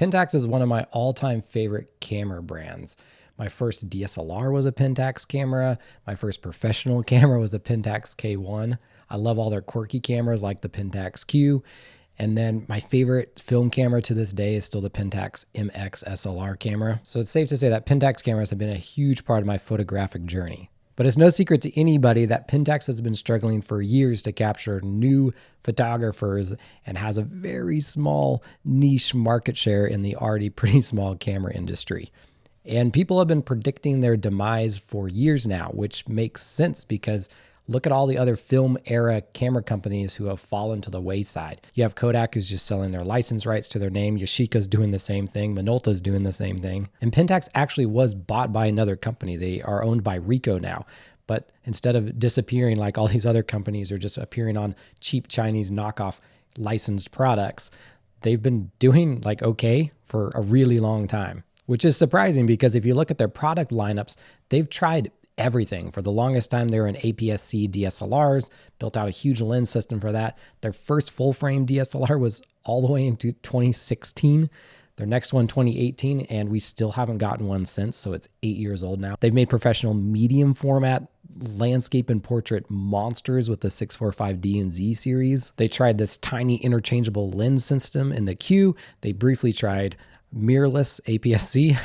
Pentax is one of my all-time favorite camera brands. My first DSLR was a Pentax camera. My first professional camera was a Pentax K1. I love all their quirky cameras like the Pentax Q. And then my favorite film camera to this day is still the Pentax MX SLR camera. So it's safe to say that Pentax cameras have been a huge part of my photographic journey. But it's no secret to anybody that Pentax has been struggling for years to capture new photographers and has a very small niche market share in the already pretty small camera industry. And people have been predicting their demise for years now, which makes sense because look at all the other film era camera companies who have fallen to the wayside. You have Kodak, who's just selling their license rights to their name. Yashica's doing the same thing. Minolta's doing the same thing. And Pentax actually was bought by another company. They are owned by Ricoh now. But instead of disappearing like all these other companies or just appearing on cheap Chinese knockoff licensed products, they've been doing like okay for a really long time, which is surprising because if you look at their product lineups, they've tried everything. For the longest time, they were in APS-C DSLRs, built out a huge lens system for that. Their first full-frame DSLR was all the way into 2016. Their next one, 2018, and we still haven't gotten one since, so it's 8 years old now. They've made professional medium format landscape and portrait monsters with the 645D and Z series. They tried this tiny interchangeable lens system in the Q. They briefly tried mirrorless APS-C.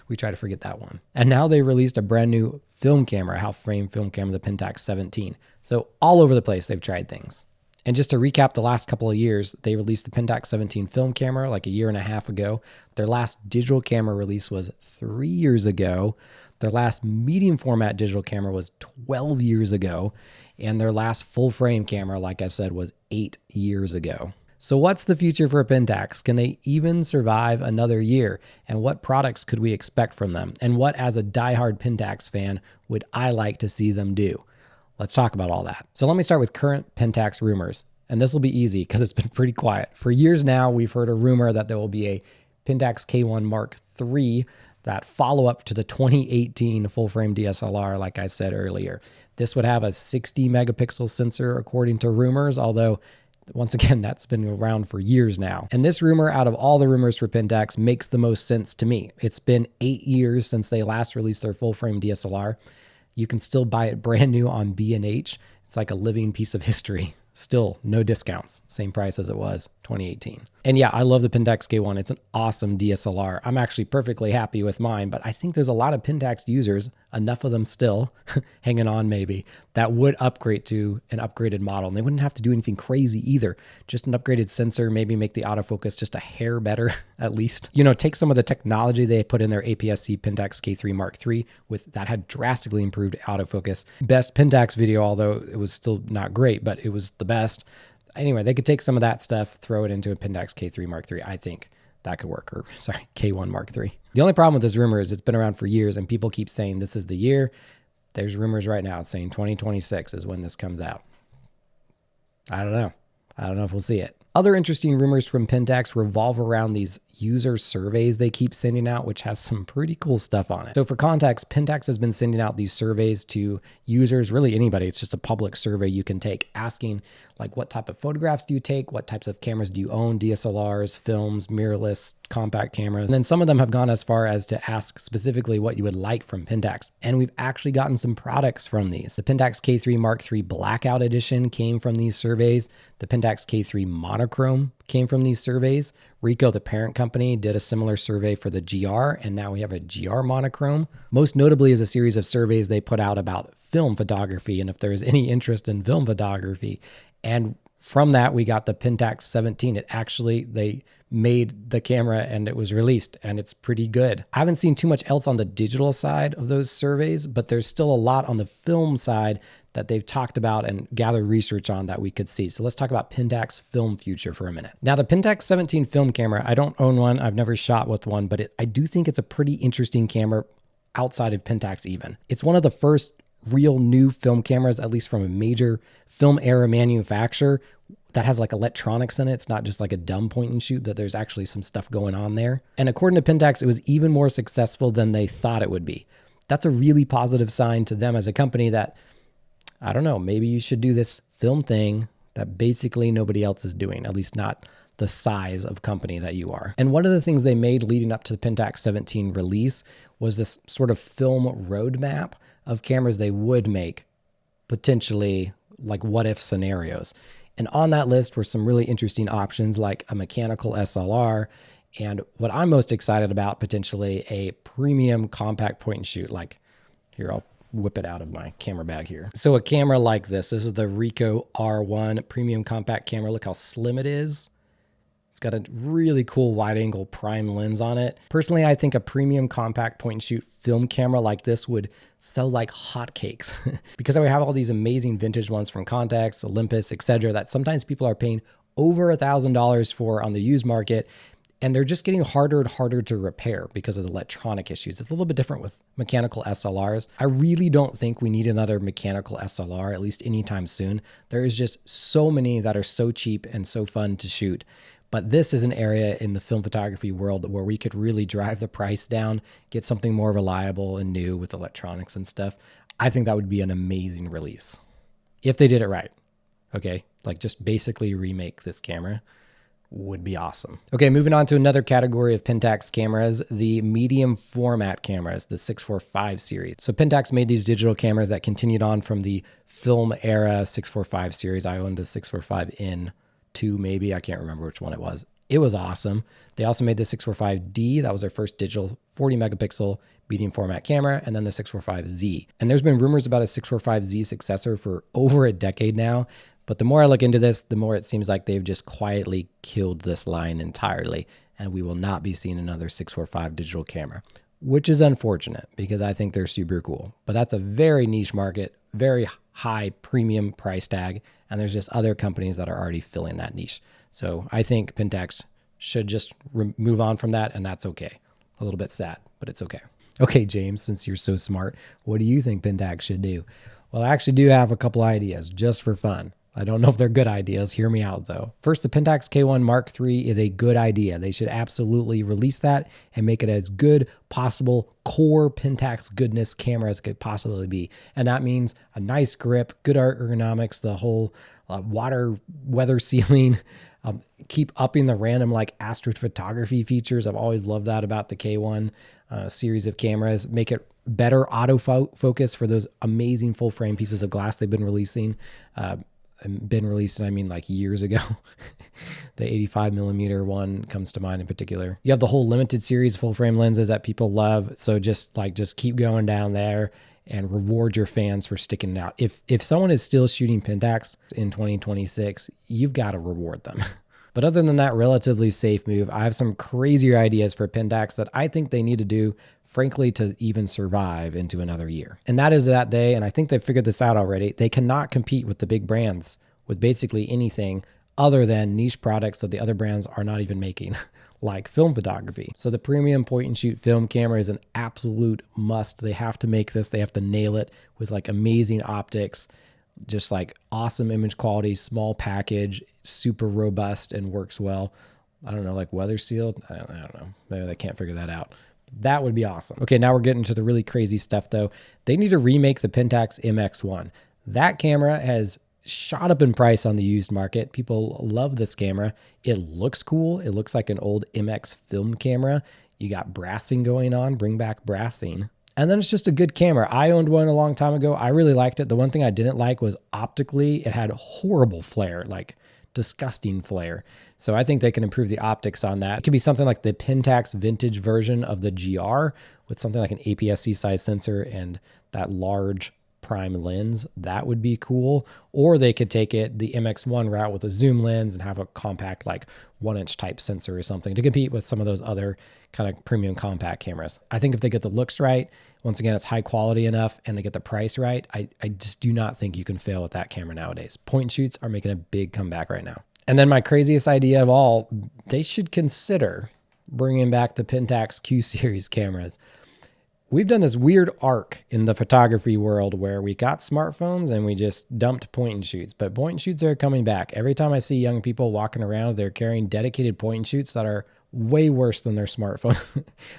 We try to forget that one. And now they released a brand new film camera, half-frame film camera, the Pentax 17. So all over the place, they've tried things. And just to recap the last couple of years, they released the Pentax 17 film camera like a year and a half ago. Their last digital camera release was 3 years ago. Their last medium format digital camera was 12 years ago. And their last full frame camera, like I said, was 8 years ago. So what's the future for Pentax? Can they even survive another year? And what products could we expect from them? And what, as a diehard Pentax fan, would I like to see them do? Let's talk about all that. So let me start with current Pentax rumors. And this will be easy because it's been pretty quiet. For years now, we've heard a rumor that there will be a Pentax K1 Mark III, that follow-up to the 2018 full-frame DSLR, like I said earlier. This would have a 60 megapixel sensor, according to rumors, although once again, that's been around for years now. And this rumor, out of all the rumors for Pentax, makes the most sense to me. It's been 8 years since they last released their full-frame DSLR. You can still buy it brand new on B&H. It's like a living piece of history. Still, no discounts. Same price as it was 2018. And yeah, I love the Pentax K1. It's an awesome DSLR. I'm actually perfectly happy with mine, but I think there's a lot of Pentax users, enough of them still, hanging on maybe, that would upgrade to an upgraded model. And they wouldn't have to do anything crazy either. Just an upgraded sensor, maybe make the autofocus just a hair better, at least. You know, take some of the technology they put in their APS-C Pentax K3 Mark III that had drastically improved autofocus. Best Pentax video, although it was still not great, but it was the best. Anyway, they could take some of that stuff, throw it into a Pentax K3 Mark III. I think that could work. Or sorry, K1 Mark III. The only problem with this rumor is it's been around for years and people keep saying this is the year. There's rumors right now saying 2026 is when this comes out. I don't know. I don't know if we'll see it. Other interesting rumors from Pentax revolve around these user surveys they keep sending out, which has some pretty cool stuff on it. So for context, Pentax has been sending out these surveys to users, really anybody. It's just a public survey you can take asking like what type of photographs do you take? What types of cameras do you own? DSLRs, films, mirrorless, compact cameras. And then some of them have gone as far as to ask specifically what you would like from Pentax. And we've actually gotten some products from these. The Pentax K3 Mark III Blackout Edition came from these surveys. The Pentax K3 Monochrome came from these surveys. Ricoh, the parent company, did a similar survey for the GR, and now we have a GR monochrome. Most notably is a series of surveys they put out about film photography and if there's any interest in film photography. And from that, we got the Pentax 17. They made the camera and it was released, and it's pretty good. I haven't seen too much else on the digital side of those surveys, but there's still a lot on the film side that they've talked about and gathered research on that we could see. So let's talk about Pentax film future for a minute. Now, the Pentax 17 film camera, I don't own one. I've never shot with one, but I do think it's a pretty interesting camera outside of Pentax even. It's one of the first real new film cameras, at least from a major film era manufacturer, that has like electronics in it. It's not just like a dumb point and shoot, that there's actually some stuff going on there. And according to Pentax, it was even more successful than they thought it would be. That's a really positive sign to them as a company that, I don't know, maybe you should do this film thing that basically nobody else is doing, at least not the size of company that you are. And one of the things they made leading up to the Pentax 17 release was this sort of film roadmap of cameras they would make, potentially like what if scenarios. And on that list were some really interesting options like a mechanical SLR, and what I'm most excited about, potentially a premium compact point and shoot. Like, here, I'll whip it out of my camera bag here. So a camera like this is the Ricoh R1 premium compact camera. Look how slim it is. It's got a really cool wide angle prime lens on it. Personally, I think a premium compact point and shoot film camera like this would sell like hotcakes because I would have all these amazing vintage ones from Pentax, Olympus, etc. that sometimes people are paying over $1,000 for on the used market. And they're just getting harder and harder to repair because of the electronic issues. It's a little bit different with mechanical SLRs. I really don't think we need another mechanical SLR, at least anytime soon. There is just so many that are so cheap and so fun to shoot. But this is an area in the film photography world where we could really drive the price down, get something more reliable and new with electronics and stuff. I think that would be an amazing release if they did it right. Okay, like just basically remake this camera. Would be awesome. Okay, moving on to another category of Pentax cameras, the medium format cameras, the 645 series. So Pentax made these digital cameras that continued on from the film era 645 series. I owned the 645N2 maybe, I can't remember which one it was. It was awesome. They also made the 645D, that was their first digital 40 megapixel medium format camera, and then the 645Z. And there's been rumors about a 645Z successor for over a decade now. But the more I look into this, the more it seems like they've just quietly killed this line entirely, and we will not be seeing another 645 digital camera, which is unfortunate because I think they're super cool. But that's a very niche market, very high premium price tag, and there's just other companies that are already filling that niche. So I think Pentax should just move on from that, and that's okay. A little bit sad, but it's okay. Okay, James, since you're so smart, what do you think Pentax should do? Well, I actually do have a couple ideas just for fun. I don't know if they're good ideas. Hear me out, though. First, the Pentax K1 Mark III is a good idea. They should absolutely release that and make it as good possible core Pentax goodness camera as it could possibly be. And that means a nice grip, good ergonomics, the whole water weather sealing, keep upping the random like astrophotography features. I've always loved that about the K1 series of cameras. Make it better autofocus for those amazing full frame pieces of glass they've been releasing. I mean like years ago. The 85 millimeter one comes to mind in particular. You have the whole limited series full frame lenses that people love. So just keep going down there and reward your fans for sticking it out. If someone is still shooting Pentax in 2026, you've got to reward them. But other than that relatively safe move, I have some crazier ideas for Pentax that I think they need to do, frankly, to even survive into another year. And that is that they, and I think they've figured this out already, they cannot compete with the big brands with basically anything other than niche products that the other brands are not even making, like film photography. So the premium point and shoot film camera is an absolute must. They have to make this. They have to nail it with like amazing optics, just like awesome image quality, small package, super robust and works well. I don't know, like weather sealed. I don't know. Maybe they can't figure that out. That would be awesome. Okay, now we're getting to the really crazy stuff though. They need to remake the Pentax MX1. That camera has shot up in price on the used market. People love this camera. It looks cool. It looks like an old MX film camera. You got brassing going on. Bring back brassing. And then it's just a good camera. I owned one a long time ago. I really liked it. The one thing I didn't like was optically, it had horrible flare, like disgusting flare. So I think they can improve the optics on that. It could be something like the Pentax vintage version of the GR with something like an APS-C size sensor and that large prime lens. That would be cool. Or they could take it the MX1 route with a zoom lens and have a compact like 1-inch type sensor or something to compete with some of those other kind of premium compact cameras. I think if they get the looks right, once again, it's high quality enough and they get the price right, I just do not think you can fail with that camera nowadays. Point and shoots are making a big comeback right now. And then my craziest idea of all, they should consider bringing back the Pentax Q series cameras. We've done this weird arc in the photography world where we got smartphones and we just dumped point and shoots, but point and shoots are coming back. Every time I see young people walking around, they're carrying dedicated point and shoots that are way worse than their smartphone.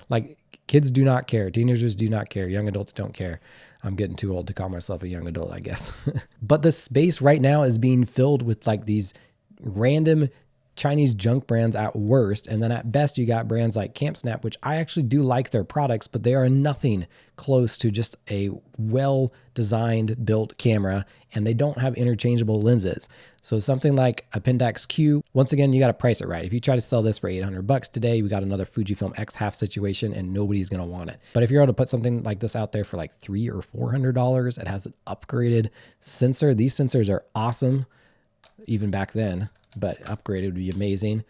Like kids do not care. Teenagers do not care. Young adults don't care. I'm getting too old to call myself a young adult, I guess. But the space right now is being filled with like these random Chinese junk brands at worst. And then at best, you got brands like Camp Snap, which I actually do like their products, but they are nothing close to just a well-designed, built camera, and they don't have interchangeable lenses. So something like a Pentax Q, once again, you got to price it right. If you try to sell this for $800 today, we got another Fujifilm X-Half situation, and nobody's going to want it. But if you're able to put something like this out there for like $300 or $400, it has an upgraded sensor. These sensors are awesome, even back then, but upgraded would be amazing.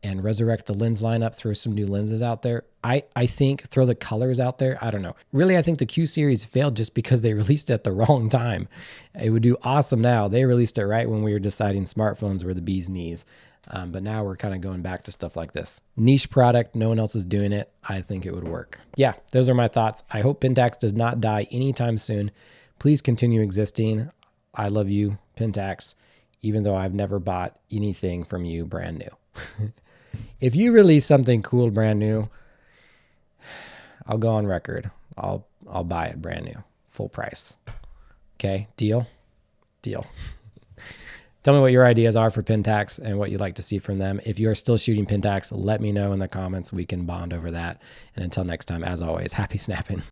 And resurrect the lens lineup, throw some new lenses out there. I think throw the colors out there. I don't know. Really, I think the Q series failed just because they released it at the wrong time. It would do awesome now. They released it right when we were deciding smartphones were the bee's knees. But now we're kind of going back to stuff like this. Niche product, no one else is doing it. I think it would work. Yeah, those are my thoughts. I hope Pentax does not die anytime soon. Please continue existing. I love you, Pentax, even though I've never bought anything from you brand new. If you release something cool brand new, I'll go on record. I'll buy it brand new, full price. Okay, deal? Deal. Tell me what your ideas are for Pentax and what you'd like to see from them. If you are still shooting Pentax, let me know in the comments. We can bond over that. And until next time, as always, happy snapping.